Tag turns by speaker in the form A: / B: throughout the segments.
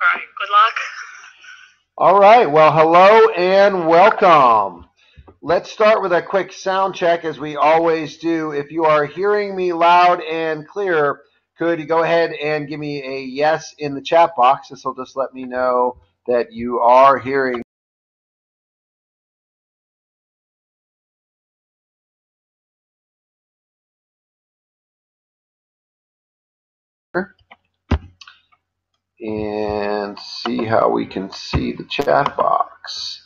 A: All right, good luck.
B: All right, well, hello and welcome. Let's start with a quick sound check as we always do. If you are hearing me loud and clear, could you go ahead and give me a yes in the chat box? This will just let me know that you are hearing. And see how we can see the chat box.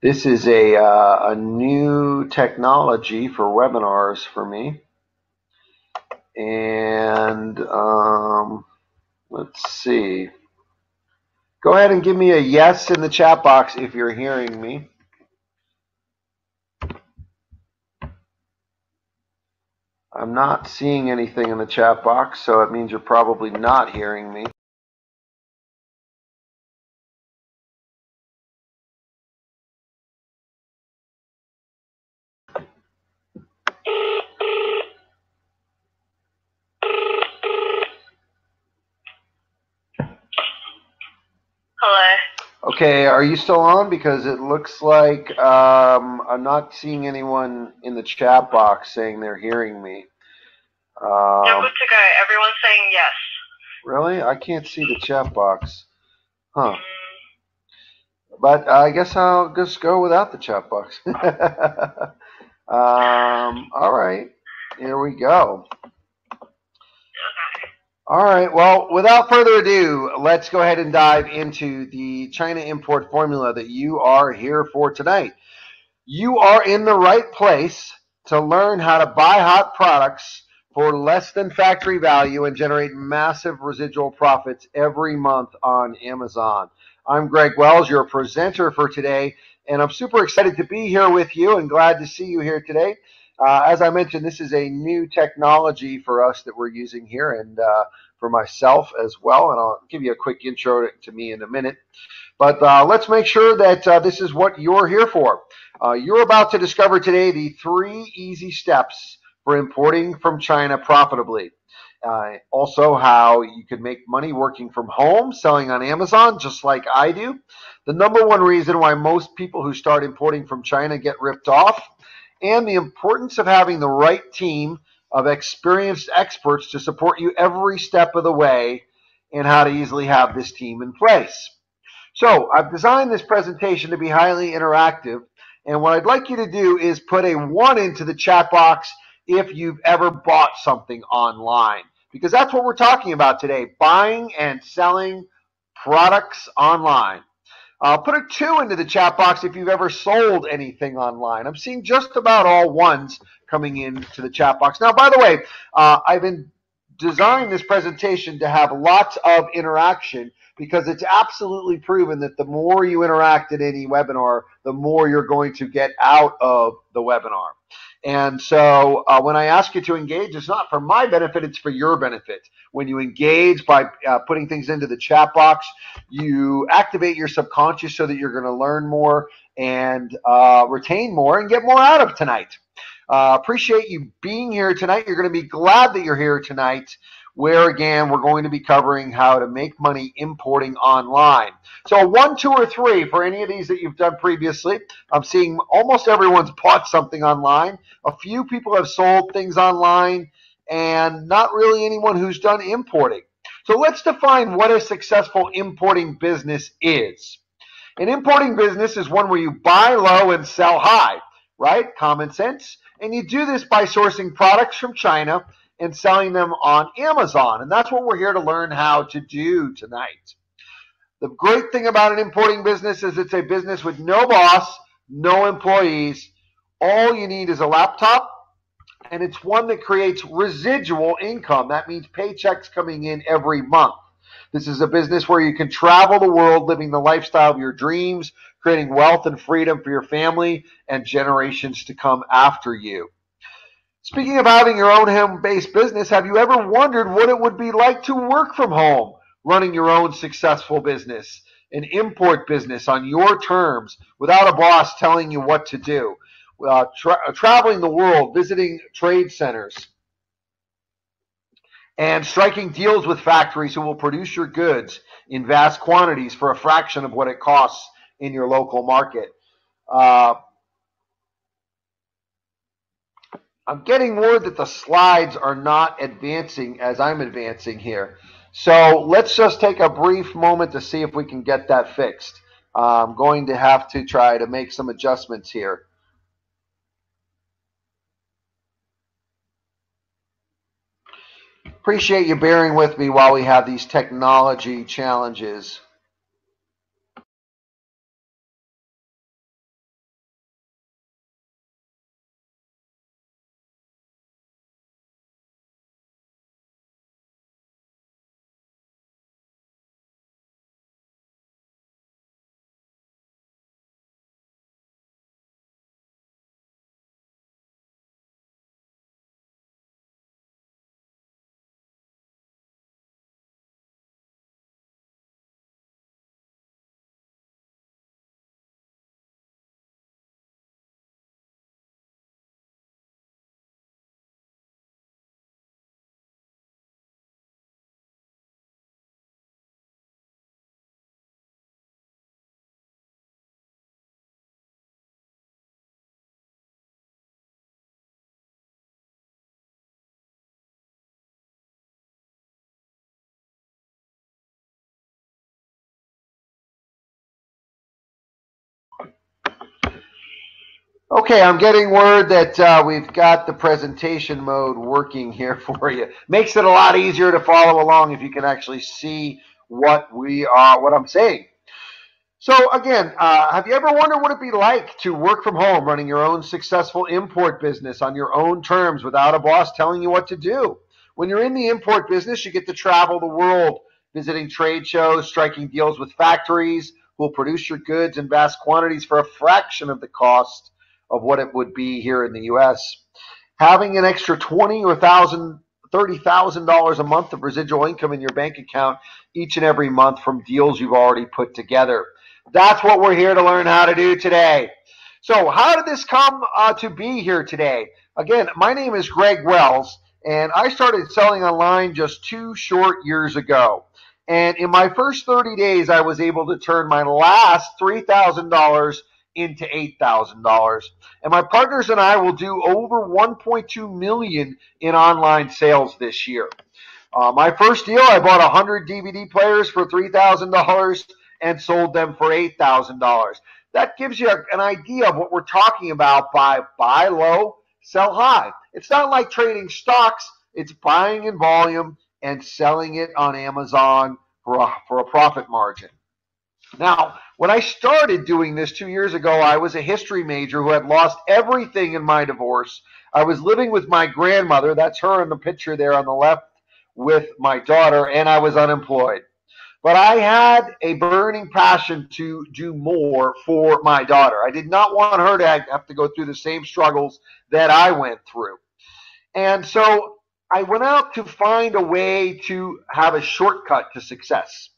B: This is a new technology for webinars for me. And let's see. Go ahead and give me a yes in the chat box if you're hearing me. I'm not seeing anything in the chat box, so it means you're probably not hearing me.
A: Hello.
B: Okay, are you still on? Because it looks like I'm not seeing anyone in the chat box saying they're hearing me.
A: You're good to go. Everyone's saying yes.
B: Really? I can't see the chat box. Huh. But I guess I'll just go without the chat box. All right. Here we go. All right, well, without further ado, let's go ahead and dive into the China import formula that you are here for tonight. You are in the right place to learn how to buy hot products for less than factory value and generate massive residual profits every month on Amazon. I'm Greg Wells, your presenter for today, and I'm super excited to be here with you and glad to see you here today. As I mentioned, this is a new technology for us that we're using here and for myself as well, and I'll give you a quick intro to me in a minute. But let's make sure that this is what you're here for. You're about to discover today the 3 easy steps for importing from China profitably. Also, how you can make money working from home, selling on Amazon, just like I do. The number one reason why most people who start importing from China get ripped off, and the importance of having the right team of experienced experts to support you every step of the way, and how to easily have this team in place. So I've designed this presentation to be highly interactive, and what I'd like you to do is put a 1 into the chat box if you've ever bought something online, because that's what we're talking about today, buying and selling products online. Put a 2 into the chat box if you've ever sold anything online. I'm seeing just about all 1s coming into the chat box. Now, by the way, I've been designed this presentation to have lots of interaction because it's absolutely proven that the more you interact in any webinar, the more you're going to get out of the webinar. And so when I ask you to engage, it's not for my benefit, it's for your benefit. When you engage by putting things into the chat box, you activate your subconscious so that you're going to learn more and retain more and get more out of tonight. Appreciate you being here tonight. You're going to be glad that you're here tonight, where again we're going to be covering how to make money importing online. So 1, 2, or 3 for any of these that you've done previously. I'm seeing almost everyone's bought something online. A few people have sold things online, and not really anyone who's done importing. So let's define what a successful importing business is. An importing business is one where you buy low and sell high, right? Common sense. And you do this by sourcing products from China and selling them on Amazon. And that's what we're here to learn how to do tonight. The great thing about an importing business is it's a business with no boss, no employees. All you need is a laptop, and it's one that creates residual income. That means paychecks coming in every month. This is a business where you can travel the world living the lifestyle of your dreams, creating wealth and freedom for your family and generations to come after you. Speaking of having your own home-based business, have you ever wondered what it would be like to work from home, running your own successful business, an import business on your terms, without a boss telling you what to do, traveling the world, visiting trade centers, and striking deals with factories who will produce your goods in vast quantities for a fraction of what it costs in your local market. Uh, I'm getting word that the slides are not advancing as I'm advancing here. So let's just take a brief moment to see if we can get that fixed. I'm going to have to try to make some adjustments here. Appreciate you bearing with me while we have these technology challenges. Okay, I'm getting word that we've got the presentation mode working here for you. Makes it a lot easier to follow along if you can actually see what I'm saying. So again, have you ever wondered what it'd be like to work from home, running your own successful import business on your own terms without a boss telling you what to do? When you're in the import business, you get to travel the world, visiting trade shows, striking deals with factories who will produce your goods in vast quantities for a fraction of the cost of what it would be here in the U.S. Having an extra $20,000 or $30,000 a month of residual income in your bank account each and every month from deals you've already put together. That's what we're here to learn how to do today. So how did this come to be here today? Again, my name is Greg Wells, and I started selling online just 2 short years ago. And in my first 30 days, I was able to turn my last $3,000 into $8,000. And my partners and I will do over 1.2 million in online sales this year. My first deal, I bought 100 DVD players for $3,000 and sold them for $8,000. That gives you an idea of what we're talking about by buy low, sell high. It's not like trading stocks. It's buying in volume and selling it on Amazon for a profit margin. Now, when I started doing this 2 years ago, I was a history major who had lost everything in my divorce. I was living with my grandmother. That's her in the picture there on the left with my daughter, and I was unemployed. But I had a burning passion to do more for my daughter. I did not want her to have to go through the same struggles that I went through. And so I went out to find a way to have a shortcut to success.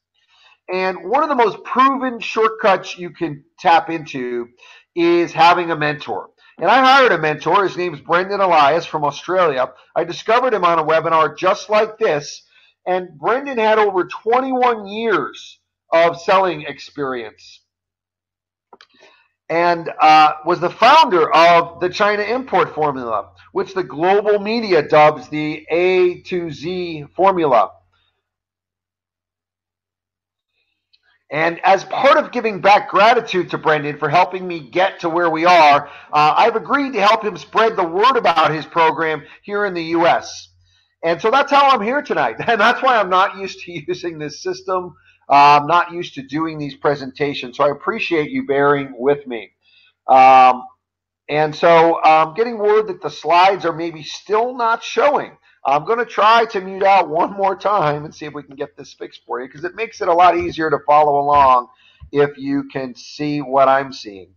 B: And one of the most proven shortcuts you can tap into is having a mentor. And I hired a mentor. His name is Brendan Elias from Australia. I discovered him on a webinar just like this. And Brendan had over 21 years of selling experience and was the founder of the China import formula, which the global media dubs the A to Z formula. And as part of giving back gratitude to Brendan for helping me get to where we are, I've agreed to help him spread the word about his program here in the U.S. And so that's how I'm here tonight. And that's why I'm not used to using this system. I'm not used to doing these presentations. So I appreciate you bearing with me. And so I'm getting word that the slides are maybe still not showing. I'm going to try to mute out one more time and see if we can get this fixed for you, because it makes it a lot easier to follow along if you can see what I'm seeing.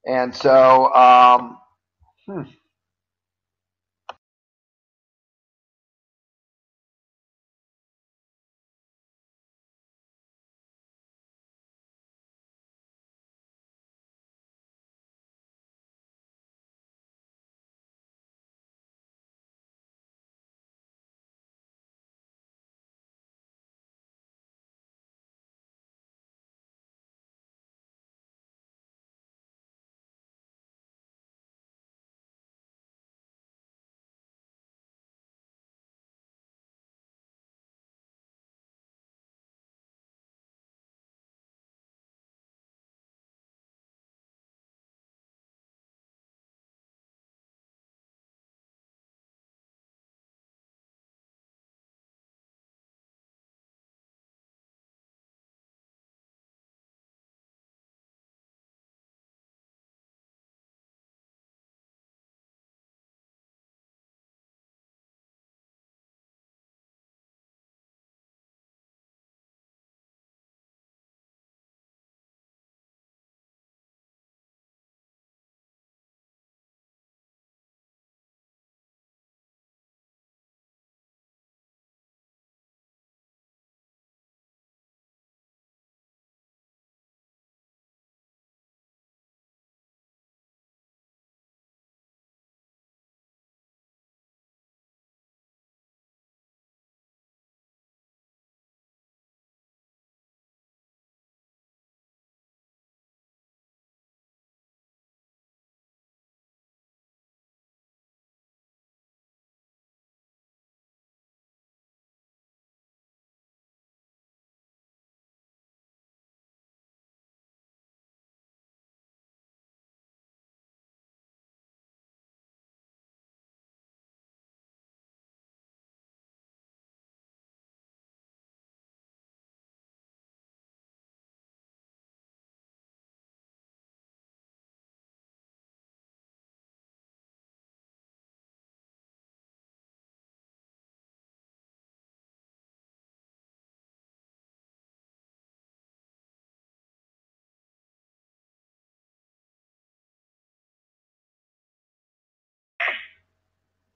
B: And so,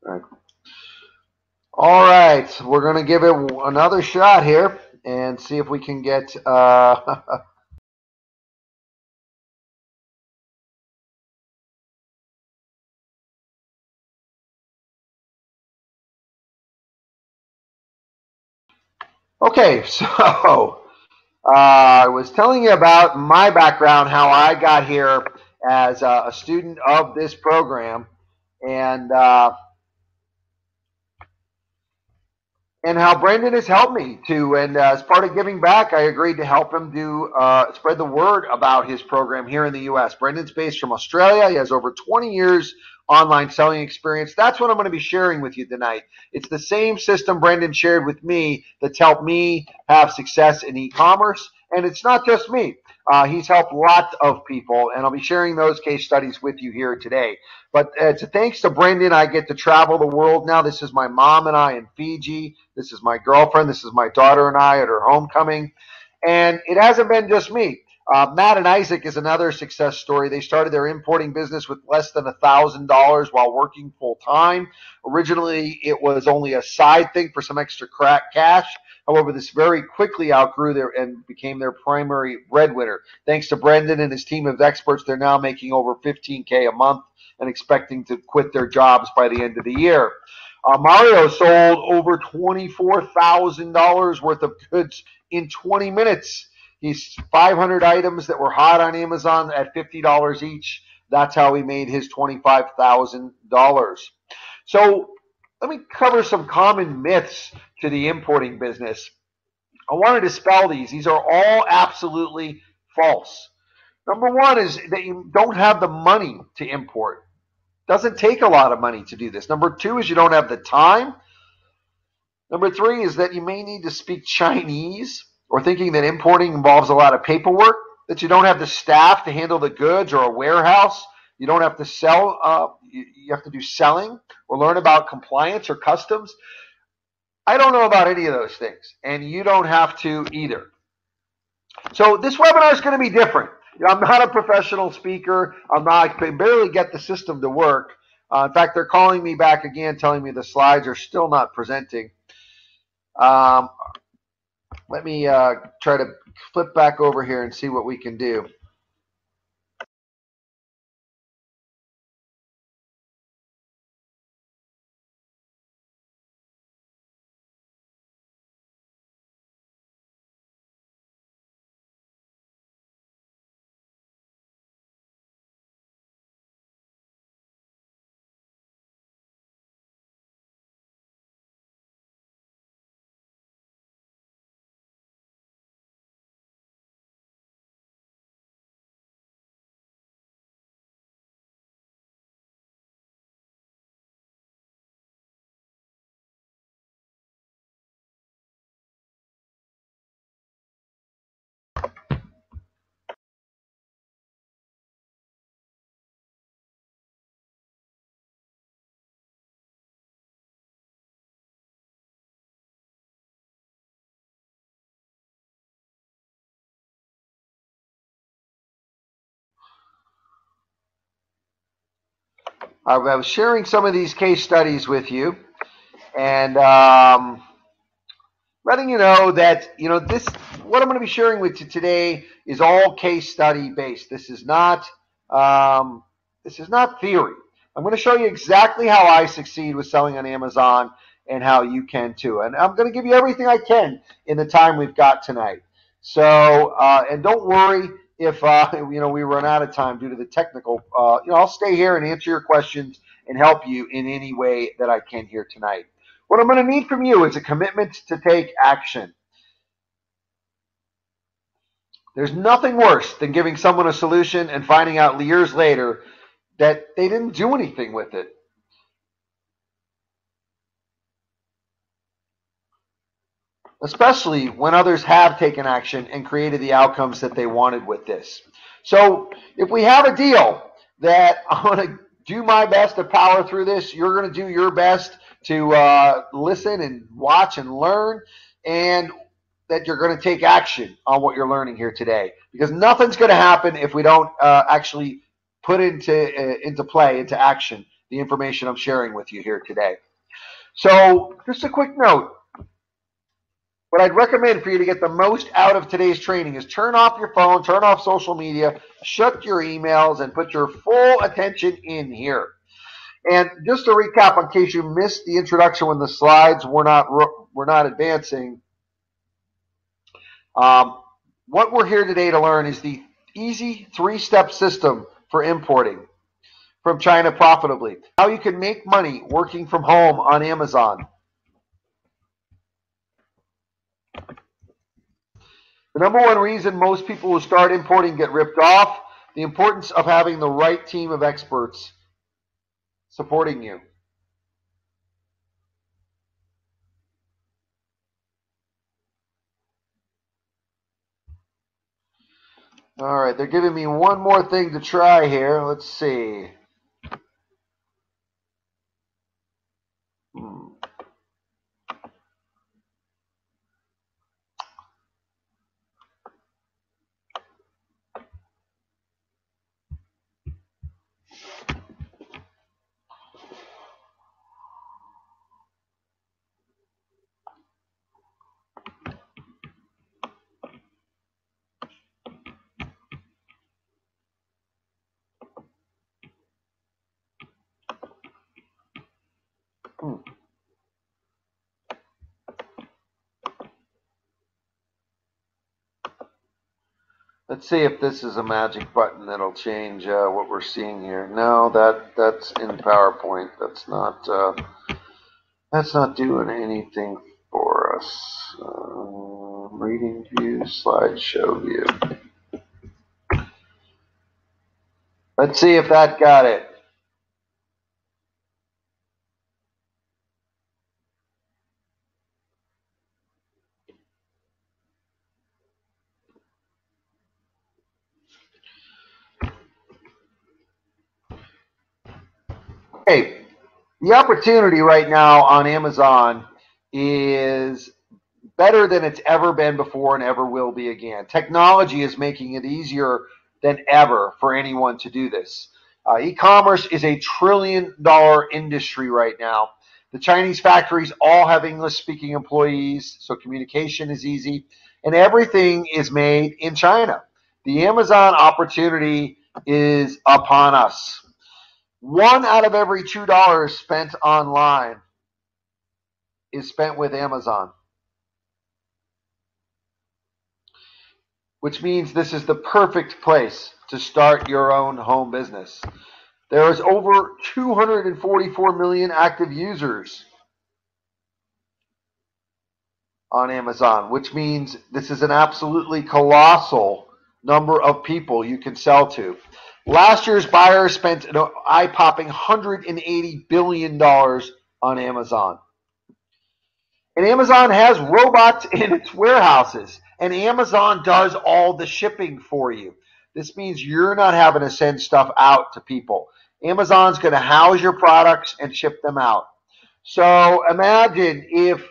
B: All right, we're going to give it another shot here and see if we can get. Okay, so I was telling you about my background, how I got here as a student of this program, and and how Brendan has helped me to. And as part of giving back, I agreed to help him do spread the word about his program here in the U.S. Brendan's based from Australia. He has over 20 years online selling experience. That's what I'm going to be sharing with you tonight. It's the same system Brendan shared with me that's helped me have success in e-commerce. And it's not just me. He's helped lots of people, and I'll be sharing those case studies with you here today. But thanks to Brendan, I get to travel the world now. This is my mom and I in Fiji. This is my girlfriend. This is my daughter and I at her homecoming. And it hasn't been just me. Matt and Isaac is another success story. They started their importing business with less than $1,000 while working full time. Originally, it was only a side thing for some extra cash. However, this very quickly outgrew their and became their primary breadwinner. Thanks to Brendan and his team of experts, they're now making over $15K a month and expecting to quit their jobs by the end of the year. Mario sold over $24,000 worth of goods in 20 minutes. He's 500 items that were hot on Amazon at $50 each. That's how he made his $25,000. So let me cover some common myths to the importing business. I want to dispel these. These are all absolutely false. Number one is that you don't have the money to import. Doesn't take a lot of money to do this. Number two is you don't have the time. Number three is that you may need to speak Chinese, or thinking that importing involves a lot of paperwork, that you don't have the staff to handle the goods or a warehouse. You don't have to sell. You have to do selling or learn about compliance or customs. I don't know about any of those things, and you don't have to either. So this webinar is going to be different. I'm not a professional speaker. I can barely get the system to work. In fact, they're calling me back again, telling me the slides are still not presenting. Let me try to flip back over here and see what we can do. I was sharing some of these case studies with you, and letting you know that this what I'm going to be sharing with you today is all case study based. This is not theory. I'm going to show you exactly how I succeed with selling on Amazon and how you can too. And I'm going to give you everything I can in the time we've got tonight. So and don't worry if we run out of time due to the technical. I'll stay here and answer your questions and help you in any way that I can here tonight. What I'm going to need from you is a commitment to take action. There's nothing worse than giving someone a solution and finding out years later that they didn't do anything with it. Especially when others have taken action and created the outcomes that they wanted with this. So if we have a deal that I'm going to do my best to power through this, you're going to do your best to listen and watch and learn, and that you're going to take action on what you're learning here today. Because nothing's going to happen if we don't actually put into action the information I'm sharing with you here today. So just a quick note. What I'd recommend for you to get the most out of today's training is turn off your phone, turn off social media, shut your emails, and put your full attention in here. And just to recap, in case you missed the introduction when the slides were not advancing, what we're here today to learn is the easy 3-step system for importing from China profitably. How you can make money working from home on Amazon. The number one reason most people who start importing get ripped off, the importance of having the right team of experts supporting you. All right, they're giving me one more thing to try here. Let's see. Let's see if this is a magic button that'll change what we're seeing here. No, that's in PowerPoint. That's not doing anything for us. Reading view, slideshow view. Let's see if that got it. Okay, the opportunity right now on Amazon is better than it's ever been before and ever will be again. Technology is making it easier than ever for anyone to do this. E-commerce is a trillion-dollar industry right now. The Chinese factories all have English-speaking employees, so communication is easy, and everything is made in China. The Amazon opportunity is upon us. 1 out of every $2 spent online is spent with Amazon, which means this is the perfect place to start your own home business. There is over 244 million active users on Amazon, which means this is an absolutely colossal number of people you can sell to. Last year's buyers spent an eye-popping $180 billion on Amazon. And Amazon has robots in its warehouses, and Amazon does all the shipping for you. This means you're not having to send stuff out to people. Amazon's going to house your products and ship them out. So imagine if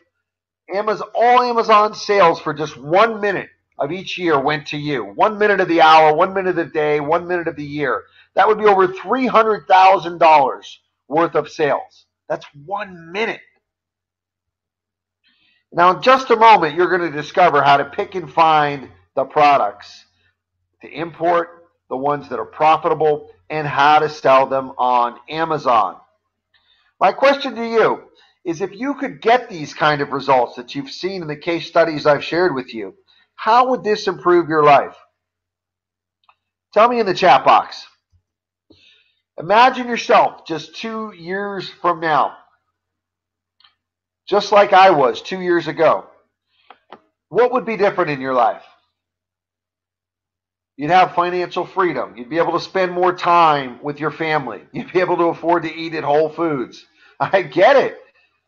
B: all Amazon sales for just 1 minute of each year went to you. 1 minute of the hour, 1 minute of the day, 1 minute of the year. That would be over $300,000 worth of sales. That's 1 minute. Now, in just a moment, you're going to discover how to pick and find the products to import, the ones that are profitable, and how to sell them on Amazon. My question to you is, if you could get these kind of results that you've seen in the case studies I've shared with you, how would this improve your life? Tell me in the chat box. Imagine yourself just 2 years from now, just like I was 2 years ago. What would be different in your life? You'd have financial freedom. You'd be able to spend more time with your family. You'd be able to afford to eat at Whole Foods. I get it.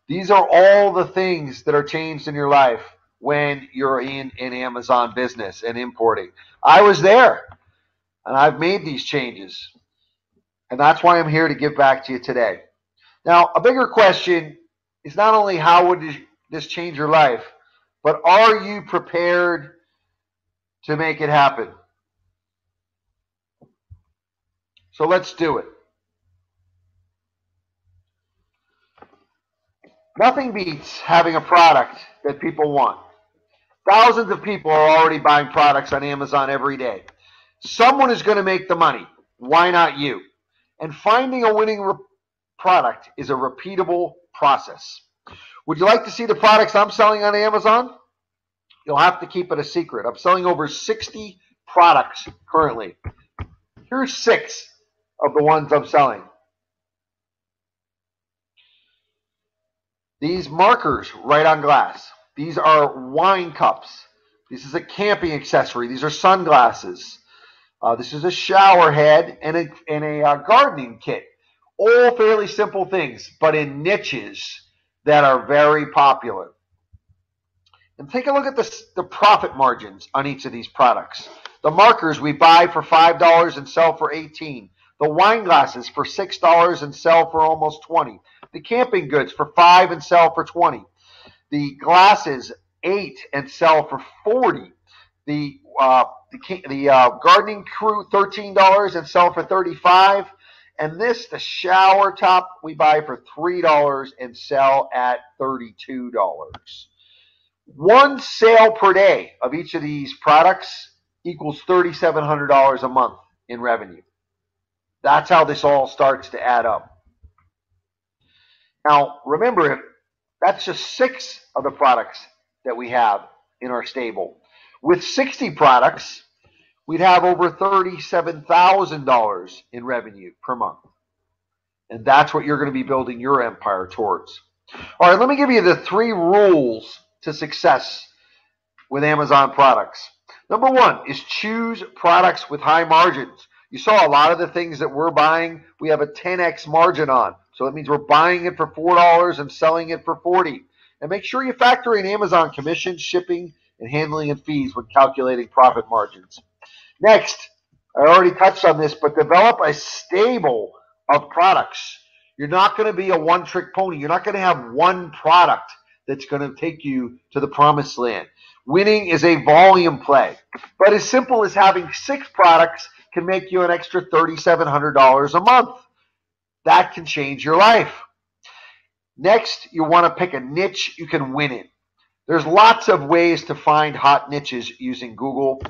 B: These are all the things that are changed in your life when you're in an Amazon business and importing. I was there, and I've made these changes. And that's why I'm here to give back to you today. Now, a bigger question is not only how would this change your life, but are you prepared to make it happen? So let's do it. Nothing beats having a product that people want. Thousands of people are already buying products on Amazon every day. Someone is going to make the money. Why not you? And finding a winning product is a repeatable process. Would you like to see the products I'm selling on Amazon? You'll have to keep it a secret. I'm selling over 60 products currently. Here's 6 of the ones I'm selling. These markers right on glass. These are wine cups. This is a camping accessory. These are sunglasses. This is a shower head and a gardening kit. All fairly simple things, but in niches that are very popular. And take a look at the profit margins on each of these products. The markers we buy for $5 and sell for $18. The wine glasses for $6 and sell for almost $20. The camping goods for $5 and sell for $20. The glasses $8 and sell for $40. The gardening crew $13 and sell for $35. And this, the shower top, we buy for $3 and sell at $32. One sale per day of each of these products equals $3,700 a month in revenue. That's how this all starts to add up. Now, remember, that's just 6 of the products that we have in our stable. With 60 products, we'd have over $37,000 in revenue per month. And that's what you're going to be building your empire towards. All right, let me give you the 3 rules to success with Amazon products. Number 1 is choose products with high margins. You saw a lot of the things that we're buying, we have a 10x margin on. So that means we're buying it for $4 and selling it for $40. And make sure you factor in Amazon commission, shipping, and handling and fees when calculating profit margins. Next, I already touched on this, but develop a stable of products. You're not going to be a one-trick pony. You're not going to have one product that's going to take you to the promised land. Winning is a volume play. But as simple as having 6 products can make you an extra $3,700 a month. That can change your life. Next, you want to pick a niche you can win in. There's lots of ways to find hot niches using Google,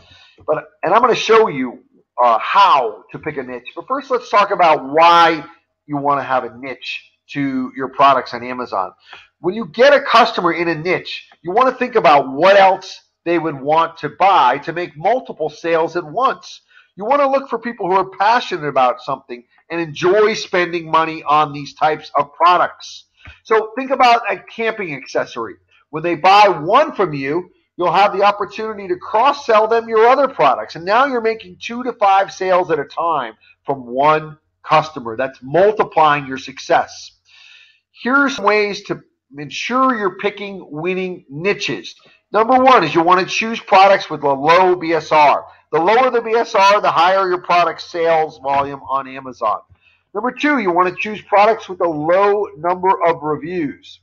B: and I'm going to show you how to pick a niche. But first, let's talk about why you want to have a niche to your products on Amazon. When you get a customer in a niche, you want to think about what else they would want to buy to make multiple sales at once. You want to look for people who are passionate about something and enjoy spending money on these types of products. So think about a camping accessory. When they buy one from you, you'll have the opportunity to cross-sell them your other products. And now you're making 2 to 5 sales at a time from one customer. That's multiplying your success. Here's some ways to ensure you're picking winning niches. Number 1 is you want to choose products with a low BSR. The lower the BSR, the higher your product sales volume on Amazon. Number 2, you want to choose products with a low number of reviews.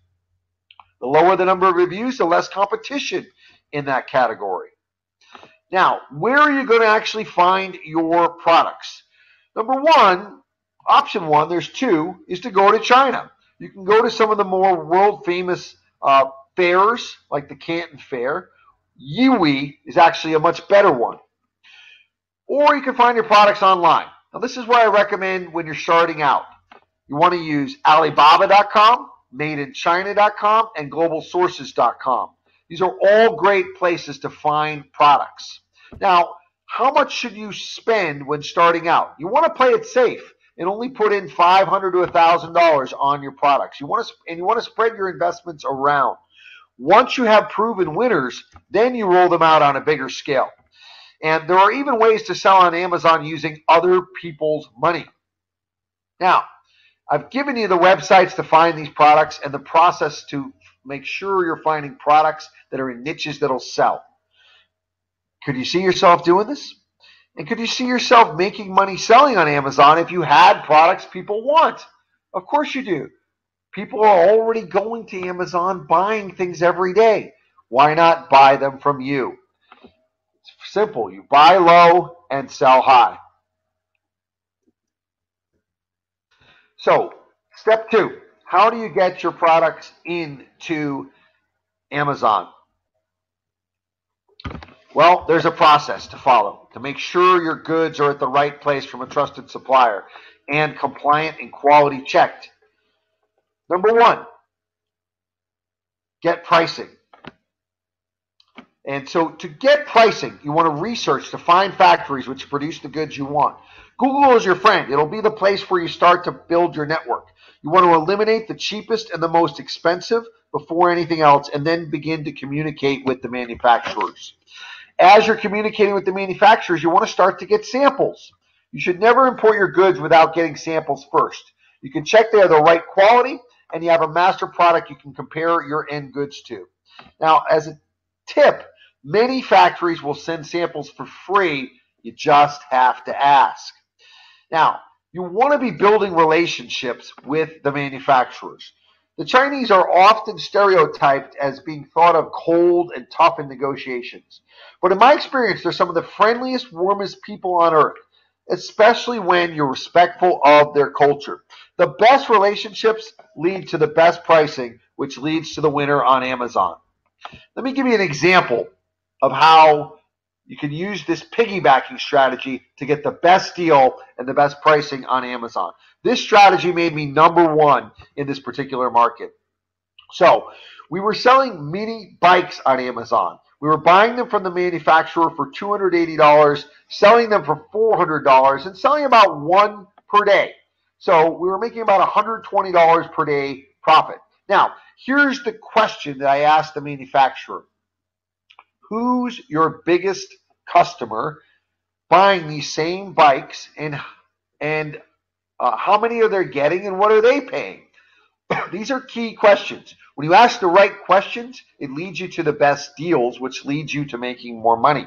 B: The lower the number of reviews, the less competition in that category. Now, where are you going to actually find your products? Number 1, option 1, there's 2, is to go to China. You can go to some of the more world famous fairs, like the Canton Fair. Yiwi is actually a much better one. Or you can find your products online. Now, this is what I recommend when you're starting out. You want to use Alibaba.com, MadeInChina.com, and GlobalSources.com. These are all great places to find products. Now, how much should you spend when starting out? You want to play it safe and only put in $500 to $1,000 on your products. You want to spread your investments around. Once you have proven winners, then you roll them out on a bigger scale. And there are even ways to sell on Amazon using other people's money. Now, I've given you the websites to find these products and the process to make sure you're finding products that are in niches that'll sell. Could you see yourself doing this? And could you see yourself making money selling on Amazon if you had products people want? Of course you do. People are already going to Amazon buying things every day. Why not buy them from you? It's simple. You buy low and sell high. So, step 2, how do you get your products into Amazon? Well, there's a process to follow to make sure your goods are at the right place from a trusted supplier and compliant and quality checked. Number one, get pricing. And so to get pricing, you want to research to find factories which produce the goods you want. Google is your friend. It'll be the place where you start to build your network. You want to eliminate the cheapest and the most expensive before anything else, and then begin to communicate with the manufacturers. As you're communicating with the manufacturers, you want to start to get samples. You should never import your goods without getting samples first. You can check they are the right quality, and you have a master product you can compare your end goods to. Now, as a tip, many factories will send samples for free. You just have to ask. Now, you want to be building relationships with the manufacturers. The Chinese are often stereotyped as being thought of cold and tough in negotiations. But in my experience, they're some of the friendliest, warmest people on earth, especially when you're respectful of their culture. The best relationships lead to the best pricing, which leads to the winner on Amazon. Let me give you an example of how you can use this piggybacking strategy to get the best deal and the best pricing on Amazon. This strategy made me number one in this particular market. So we were selling mini bikes on Amazon. We were buying them from the manufacturer for $280, selling them for $400, and selling about one per day. So we were making about $120 per day profit. Now, here's the question that I asked the manufacturer. Who's your biggest customer buying these same bikes, and how many are they getting, and what are they paying? These are key questions. When you ask the right questions, it leads you to the best deals, which leads you to making more money.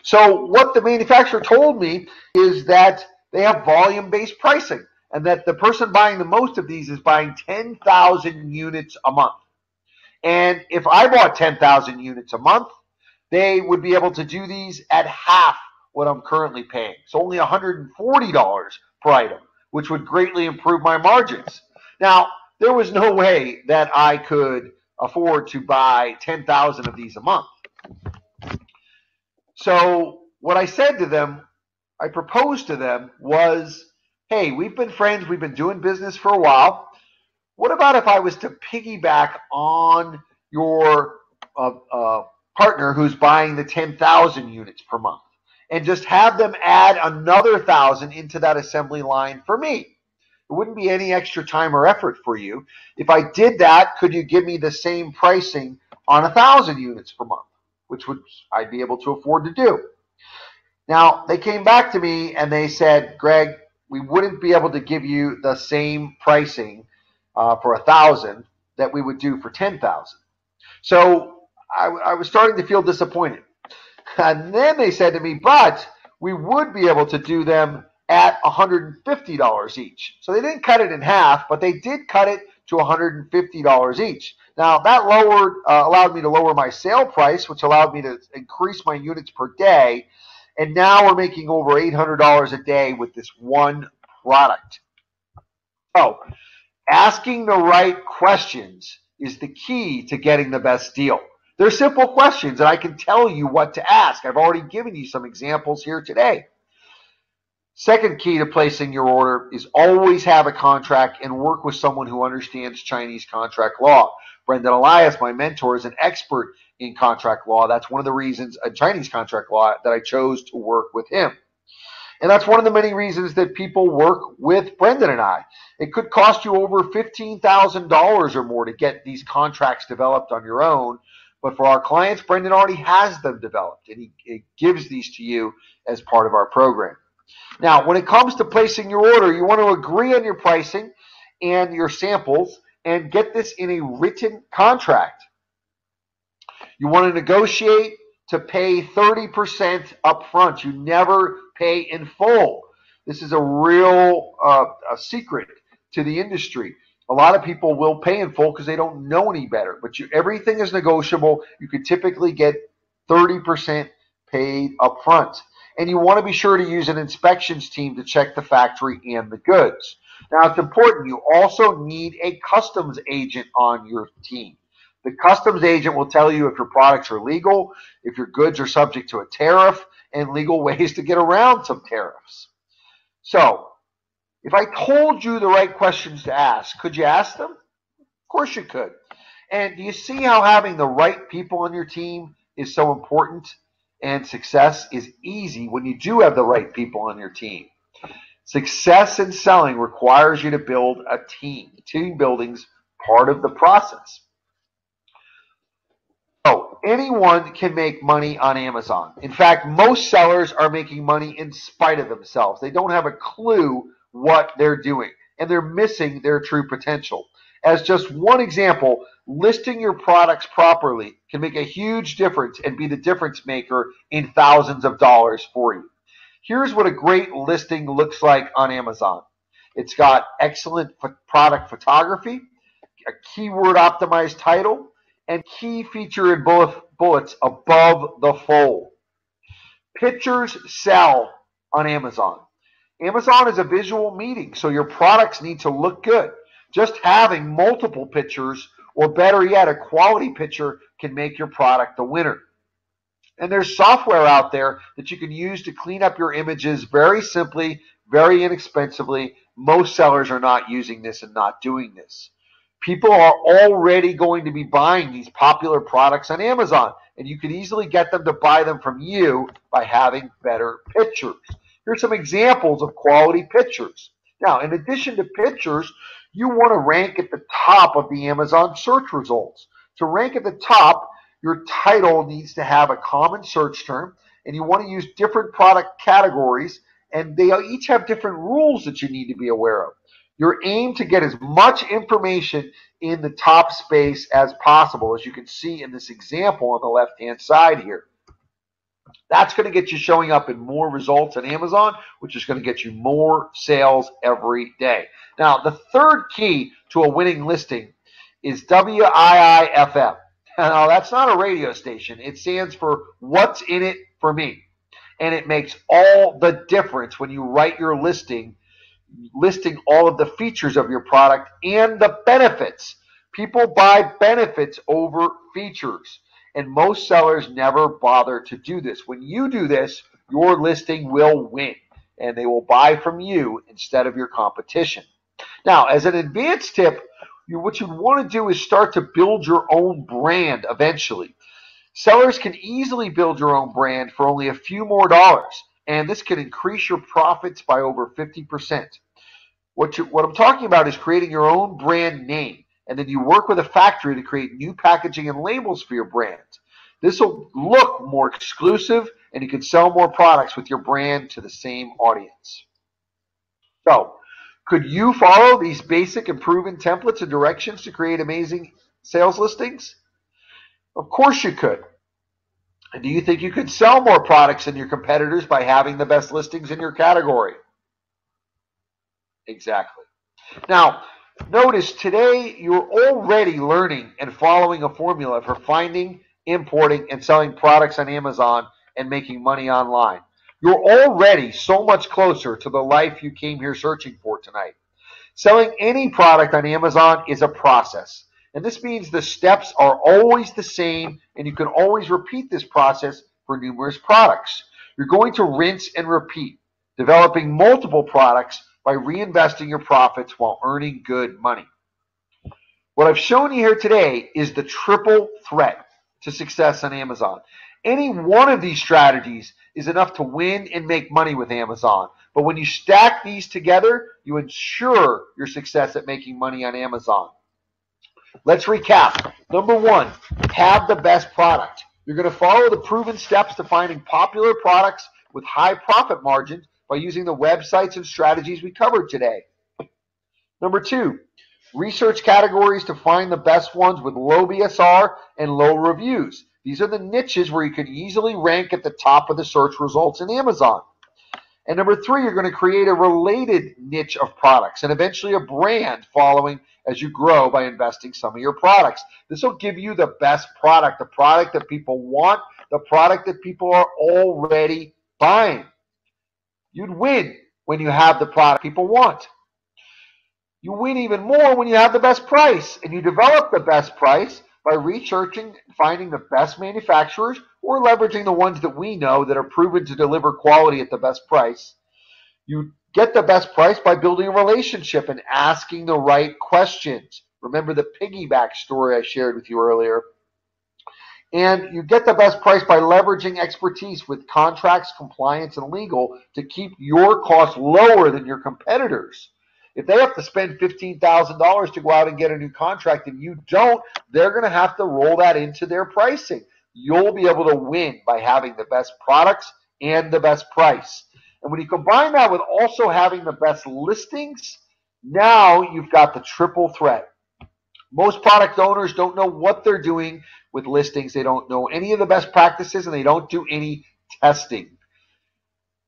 B: So what the manufacturer told me is that they have volume-based pricing, and that the person buying the most of these is buying 10,000 units a month. And if I bought 10,000 units a month, they would be able to do these at half what I'm currently paying. So only $140 per item, which would greatly improve my margins. Now, there was no way that I could afford to buy 10,000 of these a month. So what I said to them, I proposed to them was, hey, we've been friends, we've been doing business for a while. What about if I was to piggyback on your partner who's buying the 10,000 units per month and just have them add another 1,000 into that assembly line for me? It wouldn't be any extra time or effort for you. If I did that, could you give me the same pricing on 1,000 units per month, which would I'd be able to afford to do? Now, they came back to me and they said, Greg, we wouldn't be able to give you the same pricing for 1,000 that we would do for 10,000. So I was starting to feel disappointed. And then they said to me, but we would be able to do them at $150 each. So they didn't cut it in half, but they did cut it to $150 each. Now, that allowed me to lower my sale price, which allowed me to increase my units per day. And now we're making over $800 a day with this one product. So asking the right questions is the key to getting the best deal. They're simple questions, and I can tell you what to ask. I've already given you some examples here today. Second key to placing your order is always have a contract and work with someone who understands Chinese contract law. Brendan Elias, my mentor, is an expert in contract law. That's one of the reasons, Chinese contract law, that I chose to work with him. And that's one of the many reasons that people work with Brendan and I. It could cost you over $15,000 or more to get these contracts developed on your own. But for our clients, Brendan already has them developed, and he gives these to you as part of our program. Now, when it comes to placing your order, you want to agree on your pricing and your samples and get this in a written contract. You want to negotiate to pay 30% up front. You never pay in full. This is a real a secret to the industry. A lot of people will pay in full because they don't know any better, but everything is negotiable. You could typically get 30% paid up front. And you want to be sure to use an inspections team to check the factory and the goods. Now, it's important. You also need a customs agent on your team. The customs agent will tell you if your products are legal, if your goods are subject to a tariff, and legal ways to get around some tariffs. So, if I told you the right questions to ask, could you ask them? Of course you could. And do you see how having the right people on your team is so important? And success is easy when you do have the right people on your team. Success in selling requires you to build a team. Team building's part of the process. So anyone can make money on Amazon. In fact, most sellers are making money in spite of themselves. They don't have a clue what they're doing, and they're missing their true potential. As just one example, listing your products properly can make a huge difference and be the difference maker in thousands of dollars for you. Here's what a great listing looks like on Amazon. It's got excellent product photography, a keyword optimized title, and key feature in bullets above the fold. Pictures sell on Amazon. Amazon is a visual medium, so your products need to look good. Just having multiple pictures, or better yet, a quality picture, can make your product the winner. And there's software out there that you can use to clean up your images very simply, very inexpensively. Most sellers are not using this and not doing this. People are already going to be buying these popular products on Amazon, and you can easily get them to buy them from you by having better pictures. Here's some examples of quality pictures. Now, in addition to pictures, you want to rank at the top of the Amazon search results. To rank at the top, your title needs to have a common search term, and you want to use different product categories, and they each have different rules that you need to be aware of. Your aim to get as much information in the top space as possible, as you can see in this example on the left-hand side here. That's going to get you showing up in more results on Amazon, which is going to get you more sales every day. Now, the third key to a winning listing is WIIFM. Now, that's not a radio station. It stands for What's in It for Me. And it makes all the difference when you write your listing all of the features of your product and the benefits. People buy benefits over features, and most sellers never bother to do this. When you do this, your listing will win, and they will buy from you instead of your competition. Now, as an advanced tip, what you want to do is start to build your own brand eventually. Sellers can easily build your own brand for only a few more dollars, and this can increase your profits by over 50%. What I'm talking about is creating your own brand name, and then you work with a factory to create new packaging and labels for your brand. This will look more exclusive, and you can sell more products with your brand to the same audience. So, could you follow these basic and proven templates and directions to create amazing sales listings? Of course you could. And do you think you could sell more products than your competitors by having the best listings in your category? Exactly. Now, notice today you're already learning and following a formula for finding, importing, and selling products on Amazon and making money online. You're already so much closer to the life you came here searching for tonight. Selling any product on Amazon is a process, and this means the steps are always the same, and you can always repeat this process for numerous products. You're going to rinse and repeat, developing multiple products by reinvesting your profits while earning good money. What I've shown you here today is the triple threat to success on Amazon. Any one of these strategies is enough to win and make money with Amazon. But when you stack these together, you ensure your success at making money on Amazon. Let's recap. Number one, have the best product. You're going to follow the proven steps to finding popular products with high profit margins by using the websites and strategies we covered today. Number two, research categories to find the best ones with low BSR and low reviews. These are the niches where you can easily rank at the top of the search results in Amazon. And number three, you're going to create a related niche of products and eventually a brand following as you grow by investing some of your products. This will give you the best product, the product that people want, the product that people are already buying. You'd win when you have the product people want. You win even more when you have the best price, and you develop the best price by researching and finding the best manufacturers or leveraging the ones that we know that are proven to deliver quality at the best price. You get the best price by building a relationship and asking the right questions. Remember the piggyback story I shared with you earlier. And you get the best price by leveraging expertise with contracts, compliance, and legal to keep your costs lower than your competitors. If they have to spend $15,000 to go out and get a new contract and you don't, they're going to have to roll that into their pricing. You'll be able to win by having the best products and the best price. And when you combine that with also having the best listings, now you've got the triple threat. Most product owners don't know what they're doing with listings. They don't know any of the best practices, and they don't do any testing.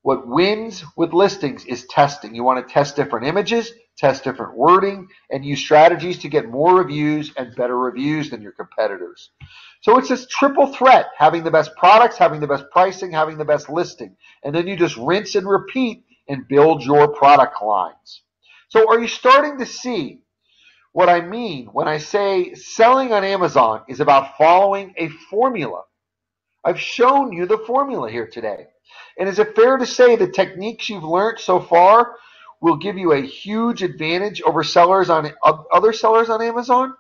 B: What wins with listings is testing. You want to test different images, test different wording, and use strategies to get more reviews and better reviews than your competitors. So it's this triple threat, having the best products, having the best pricing, having the best listing. And then you just rinse and repeat and build your product lines. So are you starting to see what I mean when I say selling on Amazon is about following a formula? I've shown you the formula here today. And is it fair to say the techniques you've learned so far will give you a huge advantage over other sellers on Amazon?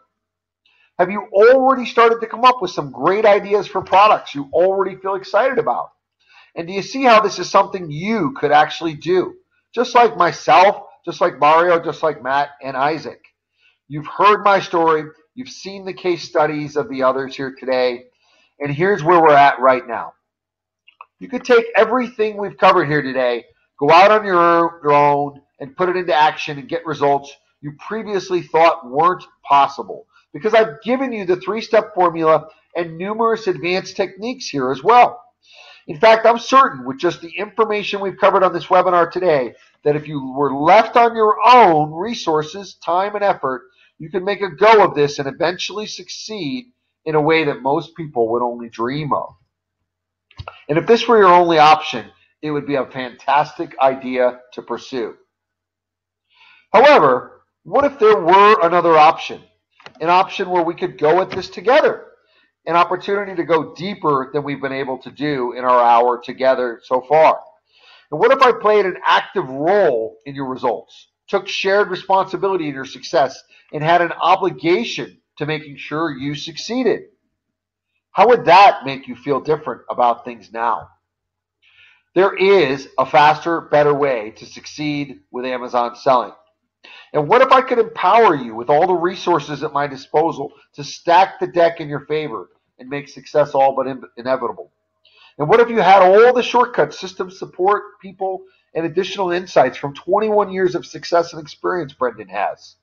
B: Have you already started to come up with some great ideas for products you already feel excited about? And do you see how this is something you could actually do? Just like myself, just like Mario, just like Matt and Isaac. You've heard my story. You've seen the case studies of the others here today. And here's where we're at right now. You could take everything we've covered here today, go out on your own, and put it into action and get results you previously thought weren't possible. Because I've given you the 3-step formula and numerous advanced techniques here as well. In fact, I'm certain with just the information we've covered on this webinar today that if you were left on your own resources, time, and effort, you could make a go of this and eventually succeed in a way that most people would only dream of. And if this were your only option, it would be a fantastic idea to pursue. However, what if there were another option? An option where we could go at this together. An opportunity to go deeper than we've been able to do in our hour together so far. And what if I played an active role in your results, took shared responsibility in your success, and had an obligation to making sure you succeeded? How would that make you feel different about things now? There is a faster, better way to succeed with Amazon selling. And what if I could empower you with all the resources at my disposal to stack the deck in your favor and make success all but inevitable? And what if you had all the shortcuts, system support, people, and additional insights from 21 years of success and experience Brendan has?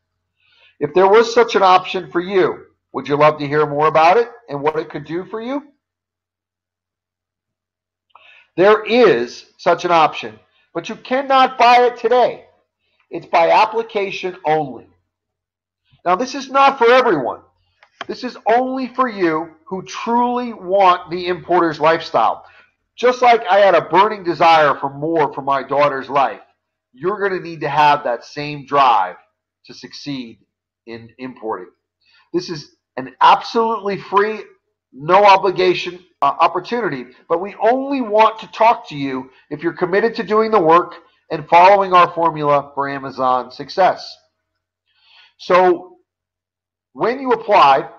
B: If there was such an option for you, would you love to hear more about it and what it could do for you? There is such an option, but you cannot buy it today. It's by application only. Now, this is not for everyone. This is only for you who truly want the importer's lifestyle. Just like I had a burning desire for more for my daughter's life, you're going to need to have that same drive to succeed in importing. This is an absolutely free, no obligation opportunity, but we only want to talk to you if you're committed to doing the work and following our formula for Amazon success. So when you apply,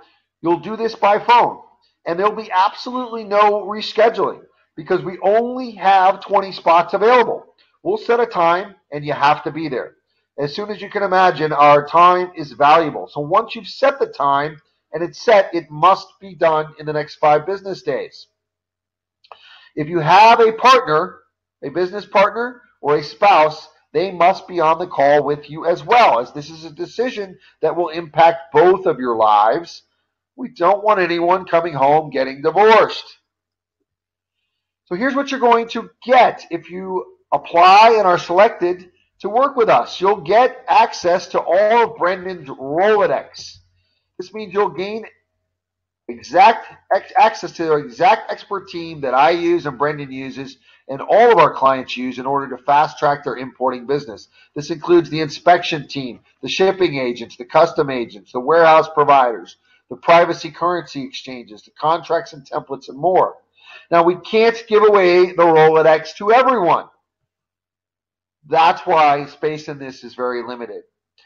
B: you'll do this by phone, and there'll be absolutely no rescheduling because we only have 20 spots available. We'll set a time, and you have to be there. As soon as you can imagine, our time is valuable. So once you've set the time and it's set, it must be done in the next 5 business days. If you have a partner, a business partner, or a spouse, they must be on the call with you as well, as this is a decision that will impact both of your lives. We don't want anyone coming home getting divorced. So here's what you're going to get if you apply and are selected to work with us. You'll get access to all of Brendan's Rolodex. This means you'll gain access to the exact expert team that I use and Brendan uses and all of our clients use in order to fast track their importing business. This includes the inspection team, the shipping agents, the custom agents, the warehouse providers, the privacy currency exchanges, the contracts and templates, and more. Now, we can't give away the Rolodex to everyone. That's why space in this is very limited.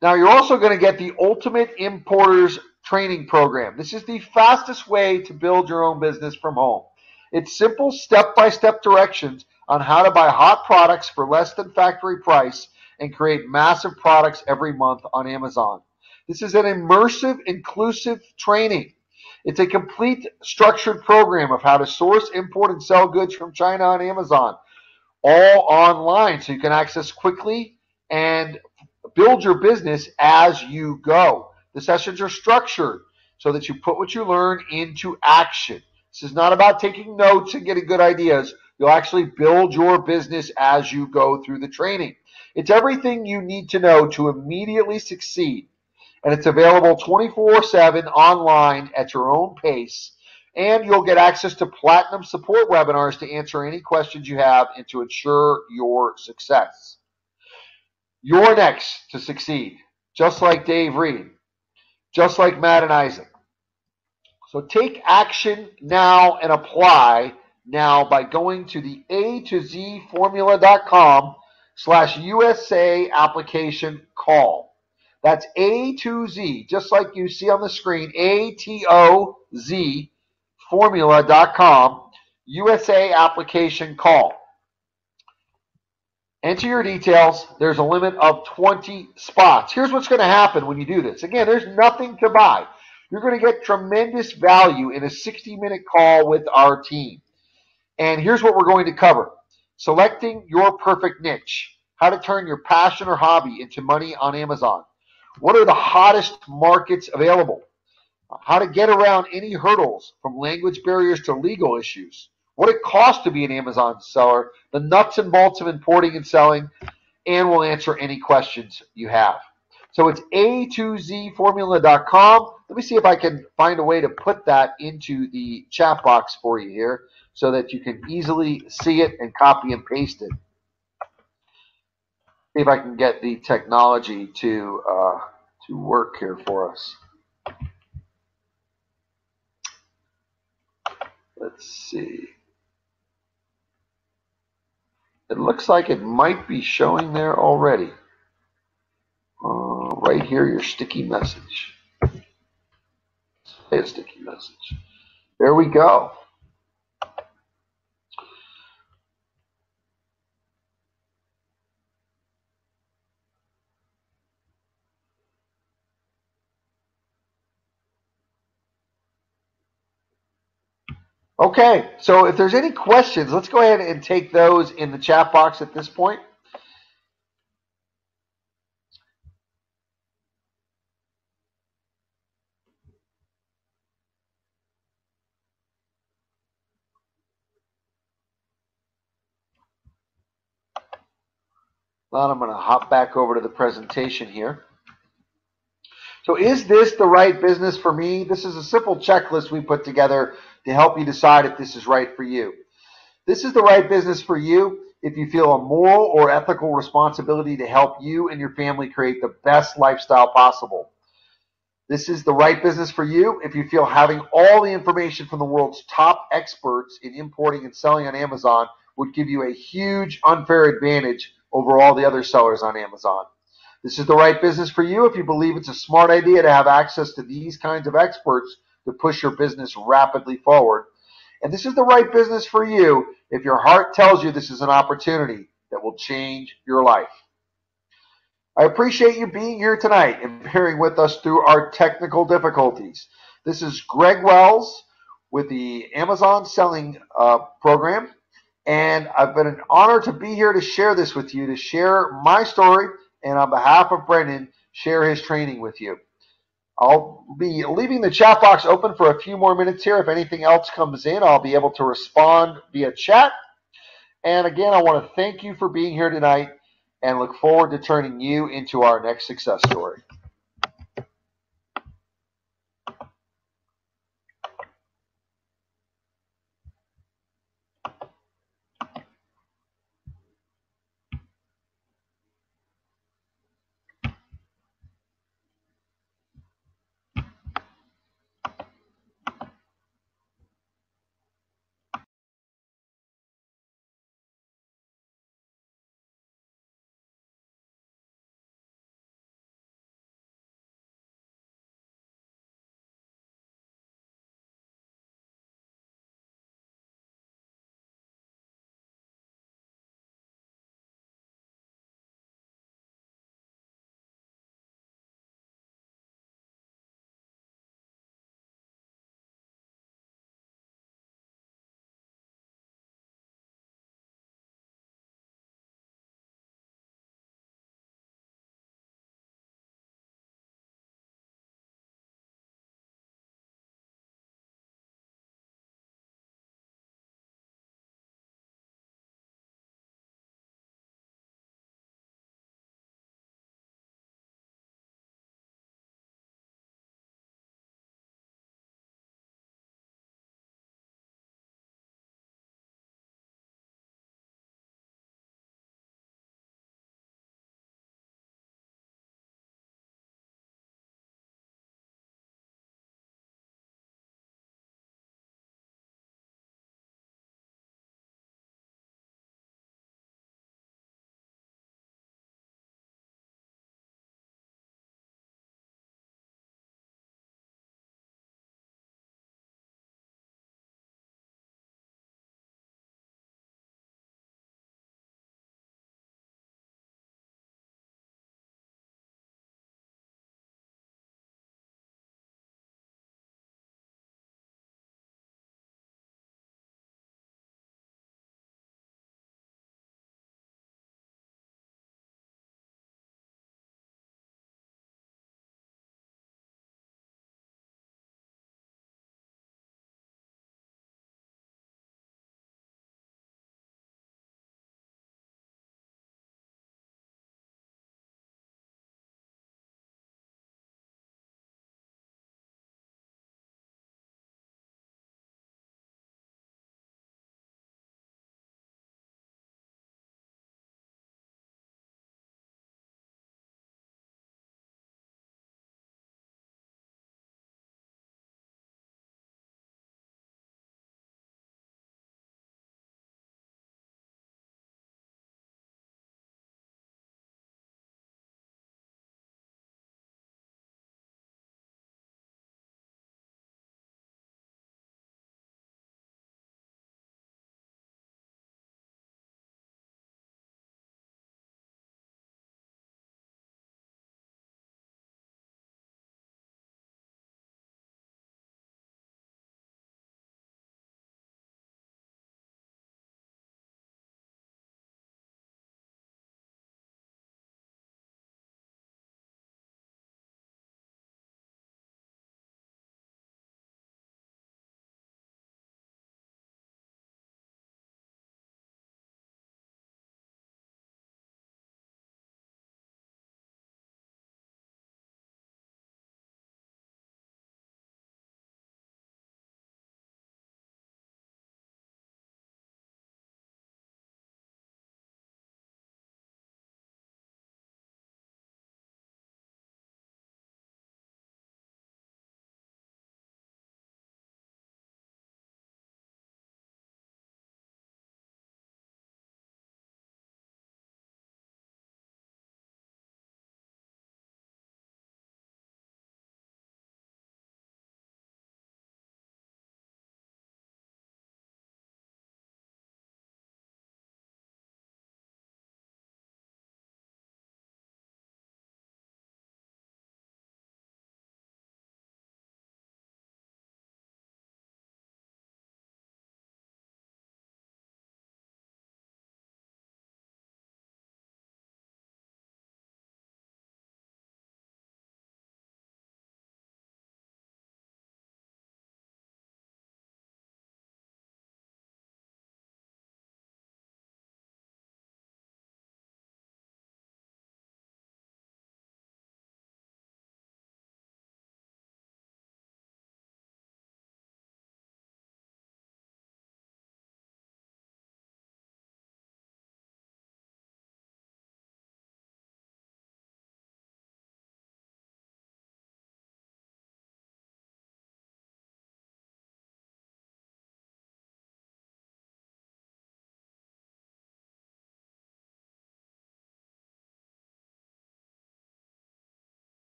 B: Now, you're also going to get the Ultimate Importers Training Program. This is the fastest way to build your own business from home. It's simple step-by-step directions on how to buy hot products for less than factory price and create massive products every month on Amazon. This is an immersive, inclusive training. It's a complete structured program of how to source, import, and sell goods from China on Amazon, all online, so you can access quickly and build your business as you go. The sessions are structured so that you put what you learn into action. This is not about taking notes and getting good ideas. You'll actually build your business as you go through the training. It's everything you need to know to immediately succeed. And it's available 24/7 online at your own pace. And you'll get access to platinum support webinars to answer any questions you have and to ensure your success. You're next to succeed, just like Dave Reed, just like Matt and Isaac. So take action now and apply now by going to the A2Zformula.com/USA application call. That's A2Z, just like you see on the screen, ATOZ formula.com, USA application call. Enter your details. There's a limit of 20 spots. Here's what's going to happen when you do this. Again, there's nothing to buy. You're going to get tremendous value in a 60-minute call with our team. And here's what we're going to cover. Selecting your perfect niche. How to turn your passion or hobby into money on Amazon. What are the hottest markets available? How to get around any hurdles, from language barriers to legal issues. What it costs to be an Amazon seller, the nuts and bolts of importing and selling, and we'll answer any questions you have. So it's A2Zformula.com. Let me see if I can find a way to put that into the chat box for you here so that you can easily see it and copy and paste it. See if I can get the technology to work here for us. Let's see. It looks like it might be showing there already. Right here, your sticky message. Say a sticky message. There we go. Okay, so if there's any questions, let's go ahead and take those in the chat box at this point. Now I'm going to hop back over to the presentation here. So is this the right business for me? This is a simple checklist we put together to help you decide if this is right for you. This is the right business for you if you feel a moral or ethical responsibility to help you and your family create the best lifestyle possible. This is the right business for you if you feel having all the information from the world's top experts in importing and selling on Amazon would give you a huge unfair advantage over all the other sellers on Amazon. This is the right business for you if you believe it's a smart idea to have access to these kinds of experts to push your business rapidly forward. And this is the right business for you if your heart tells you this is an opportunity that will change your life. I appreciate you being here tonight and bearing with us through our technical difficulties. This is Greg Wells with the Amazon Selling Program, and I've been an honor to be here to share this with you, to share my story, and on behalf of Brendan, share his training with you. I'll be leaving the chat box open for a few more minutes here. If anything else comes in, I'll be able to respond via chat. And again, I want to thank you for being here tonight and look forward to turning you into our next success story.